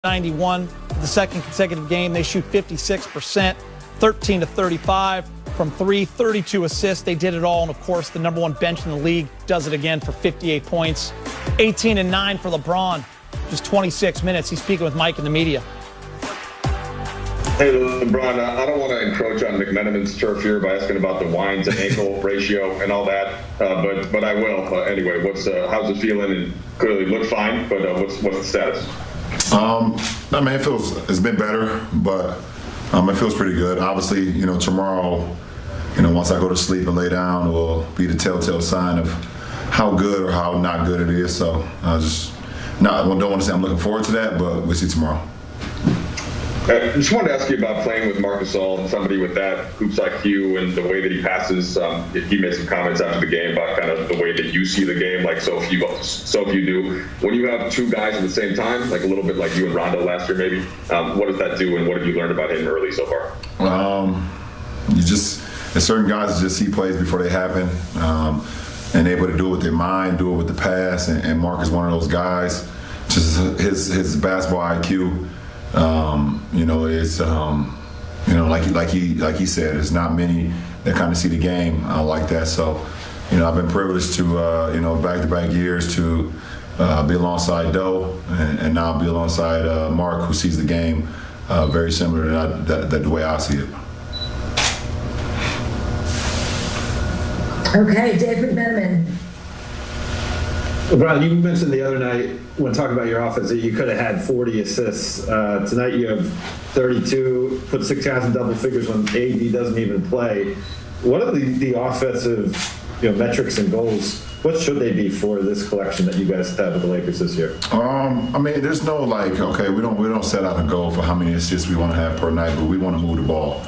91 for the second consecutive game. They shoot 56%, 13 to 35 from three, 32 assists. They did it all. And of course, the number one bench in the league does it again for 58 points. 18 and 9 for LeBron, just 26 minutes. He's speaking with Mike in the media. Hey, LeBron, I don't want to encroach on McMenamin's turf here by asking about the wines and ankle ratio and all that, but I will. Anyway, how's it feeling? And clearly look fine, but what's the status? I mean, it's been better, but it feels pretty good. Obviously, tomorrow, once I go to sleep and lay down, will be the telltale sign of how good or how not good it is. So I don't want to say I'm looking forward to that, but we'll see tomorrow. I just wanted to ask you about playing with Marc Gasol, somebody with that hoops IQ and the way that he passes. He made some comments after the game about kind of the way that you see the game, like so few do. When you have two guys at the same time, like a little bit like you and Rondo last year maybe, what does that do and what have you learned about him early so far? There's certain guys that just see plays before they happen and able to do it with their mind, do it with the pass, and Marc is one of those guys. Just his basketball IQ. Like he said, there's not many that kind of see the game like that. So, I've been privileged to, back-to-back years to be alongside Doe and now be alongside Marc, who sees the game very similar to the way I see it. Okay, David McMenamin. LeBron, you mentioned the other night when talking about your offense that you could have had 40 assists. Tonight you have 32, put 6 guys in double figures when AD doesn't even play. What are the offensive metrics and goals? What should they be for this collection that you guys have with the Lakers this year? There's no we don't set out a goal for how many assists we want to have per night, but we want to move the ball.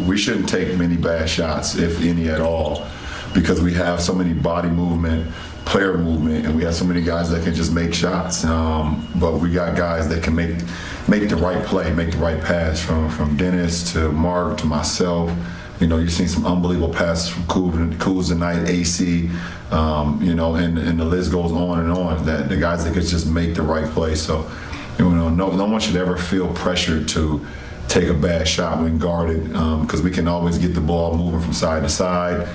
We shouldn't take many bad shots, if any at all, because we have so many body movement, player movement, and we have so many guys that can just make shots. But we got guys that can make the right play, make the right pass, from Dennis to Marc to myself. You've seen some unbelievable passes from Kuz tonight, AC, and the list goes on and on. That the guys that could just make the right play. So, no one should ever feel pressured to take a bad shot when guarded, because we can always get the ball moving from side to side.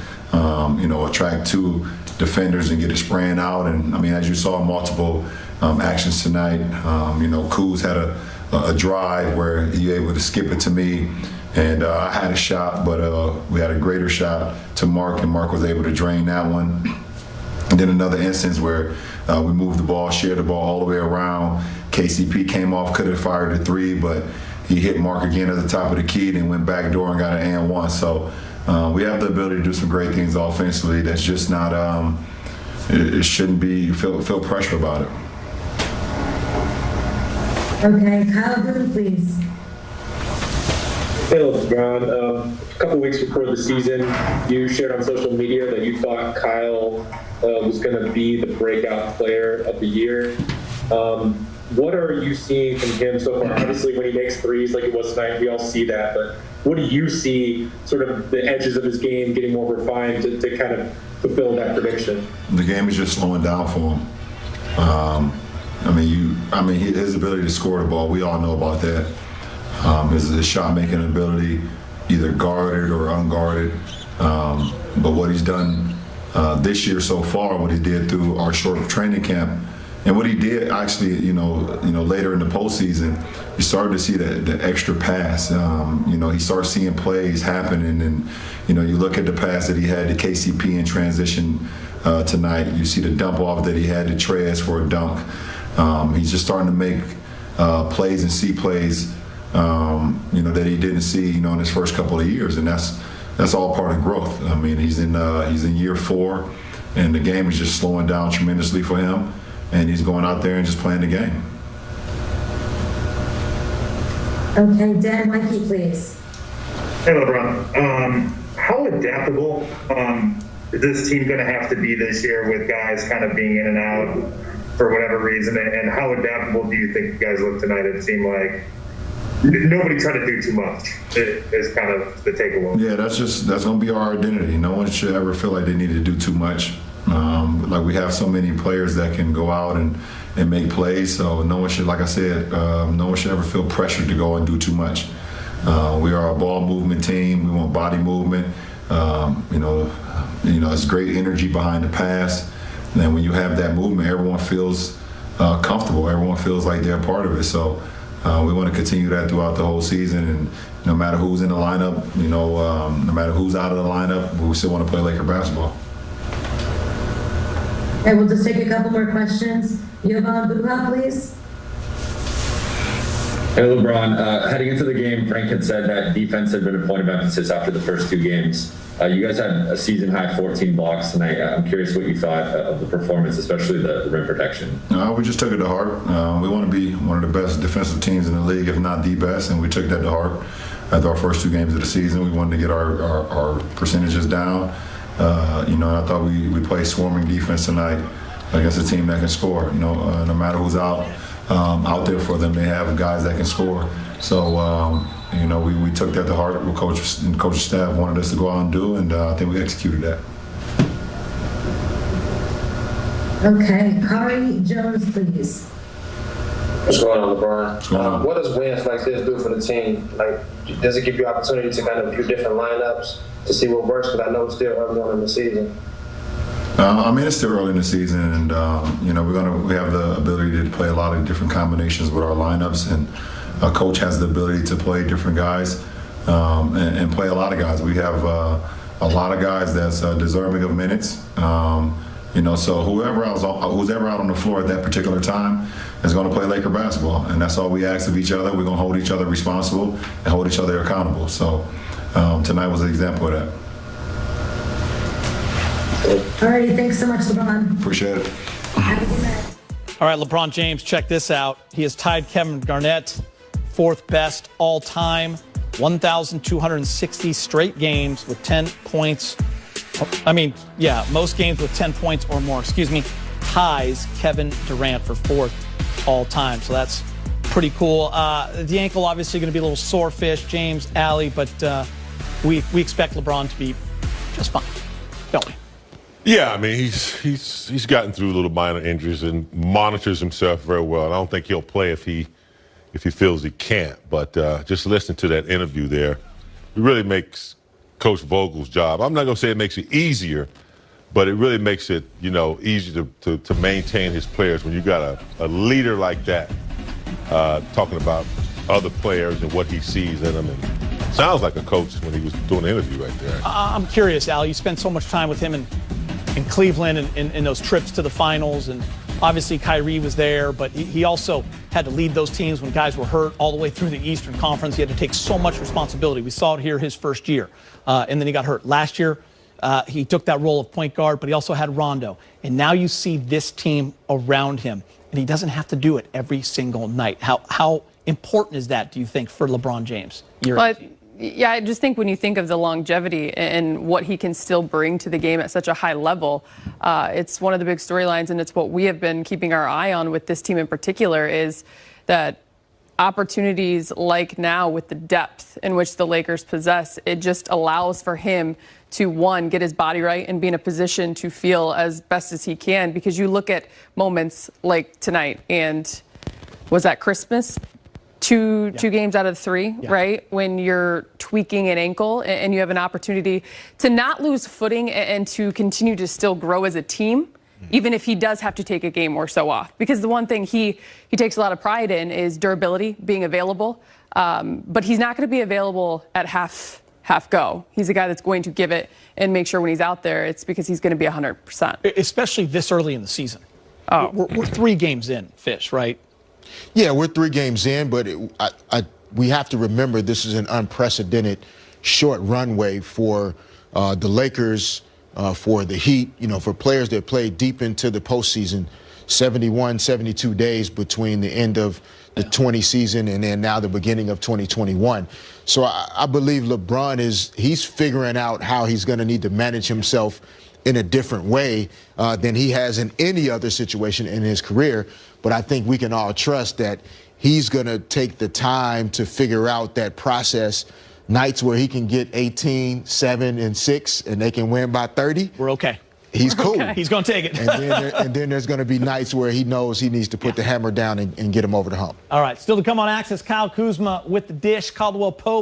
Attract two defenders and get a sprain out. And as you saw multiple actions tonight, Kuz had a drive where he able to skip it to me, and I had a shot, but we had a greater shot to Marc, and Marc was able to drain that one. And then another instance where we moved the ball, shared the ball all the way around. KCP came off, could have fired a three, but he hit Marc again at the top of the key, and went back door and got an and one. So we have the ability to do some great things offensively. That's just not, it shouldn't be, feel pressure about it. Okay, Kyle Boone, please. Hey, LeBron. A couple weeks before the season, you shared on social media that you thought Kyle was going to be the breakout player of the year. What are you seeing from him so far? Obviously, when he makes threes like it was tonight, we all see that. But what do you see, sort of the edges of his game getting more refined to kind of fulfill that prediction? The game is just slowing down for him. His ability to score the ball, we all know about that. His shot-making ability, either guarded or unguarded. But what he's done this year so far, what he did through our short training camp, and what he did actually, later in the postseason, you started to see the extra pass. He started seeing plays happening, and you look at the pass that he had to KCP in transition tonight. You see the dump off that he had to Trez for a dunk. He's just starting to make plays and see plays, that he didn't see, in his first couple of years, and that's all part of growth. He's in year 4, and the game is just slowing down tremendously for him. And he's going out there and just playing the game. Okay, Dan Mikey, please. Hey, LeBron. How adaptable is this team going to have to be this year with guys kind of being in and out for whatever reason? And how adaptable do you think you guys look tonight? It seemed like nobody tried to do too much is kind of the takeaway. Yeah, that's going to be our identity. No one should ever feel like they need to do too much. Like we have so many players that can go out and and make plays. So no one should, like I said, no one should ever feel pressured to go and do too much. We are a ball movement team. We want body movement. It's great energy behind the pass. And then when you have that movement, everyone feels comfortable. Everyone feels like they're part of it. So we want to continue that throughout the whole season. And no matter who's in the lineup, no matter who's out of the lineup, we still want to play Laker basketball. Okay, we'll just take a couple more questions. Jovan Buchla, please. Hey, LeBron. Heading into the game, Frank had said that defense had been a point of emphasis after the first 2 games. You guys had a season-high 14 blocks tonight. I'm curious what you thought of the performance, especially the rim protection. We just took it to heart. We want to be one of the best defensive teams in the league, if not the best, and we took that to heart. After our first 2 games of the season, we wanted to get our percentages down. I thought we played swarming defense tonight against a team that can score. No matter who's out there for them, they have guys that can score. So, we took that to heart. What coach and coaching staff wanted us to go out and do, and I think we executed that. Okay, Kari Jones, please. What's going on, LeBron? What's going on? What does wins like this do for the team? Like, does it give you opportunity to kind of do different lineups to see what works? Because I know it's still early on in the season. It's still early in the season, and we have the ability to play a lot of different combinations with our lineups, and a coach has the ability to play different guys and play a lot of guys. We have a lot of guys that's deserving of minutes. So who's ever out on the floor at that particular time is going to play Laker basketball, and that's all we ask of each other. We're going to hold each other responsible and hold each other accountable. So tonight was an example of that. All right, thanks so much, LeBron. Appreciate it. Have a good night. All right, LeBron James, check this out. He has tied Kevin Garnett, 4th best all time, 1,260 straight games with 10 points. Most games with 10 points or more, ties Kevin Durant for 4th all time. So that's pretty cool. The ankle obviously going to be a little sore fish, James, Allie, but we expect LeBron to be just fine, don't we? Yeah, he's gotten through little minor injuries and monitors himself very well. And I don't think he'll play if he feels he can't. But just listening to that interview there, it really makes Coach Vogel's job. I'm not going to say it makes it easier, but it really makes it easier to maintain his players when you got a leader like that talking about other players and what he sees in them. And sounds like a coach when he was doing the interview right there. I'm curious, Al. You spent so much time with him in Cleveland and in those trips to the finals, and obviously Kyrie was there, but he also had to lead those teams when guys were hurt all the way through the Eastern Conference. He had to take so much responsibility. We saw it here his first year, and then he got hurt. Last year, he took that role of point guard, but he also had Rondo. And now you see this team around him, and he doesn't have to do it every single night. How important is that, do you think, for LeBron James? Yeah, I just think when you think of the longevity and what he can still bring to the game at such a high level, it's one of the big storylines, and it's what we have been keeping our eye on with this team in particular, is that opportunities like now with the depth in which the Lakers possess, it just allows for him to, one, get his body right and be in a position to feel as best as he can. Because you look at moments like tonight, and was that Christmas? Two games out of 3, right? When you're tweaking an ankle and you have an opportunity to not lose footing and to continue to still grow as a team, even if he does have to take a game or so off. Because the one thing he takes a lot of pride in is durability, being available. But he's not going to be available at half go. He's a guy that's going to give it and make sure when he's out there, it's because he's going to be 100%. Especially this early in the season. We're 3 games in, Fish, right? Yeah, we're 3 games in, but we have to remember this is an unprecedented short runway for the Lakers, for the Heat, for players that play deep into the postseason. 71, 72 days between the end of the 20 season and then now the beginning of 2021. So I believe LeBron he's figuring out how he's going to need to manage himself in a different way than he has in any other situation in his career. But I think we can all trust that he's going to take the time to figure out that process. Nights where he can get 18, 7, and 6, and they can win by 30. We're okay. he's cool. Okay. He's going to take it. And then there's going to be nights where he knows he needs to put the hammer down and get him over the hump. All right, still to come on Access, Kyle Kuzma with the dish, Caldwell Pope.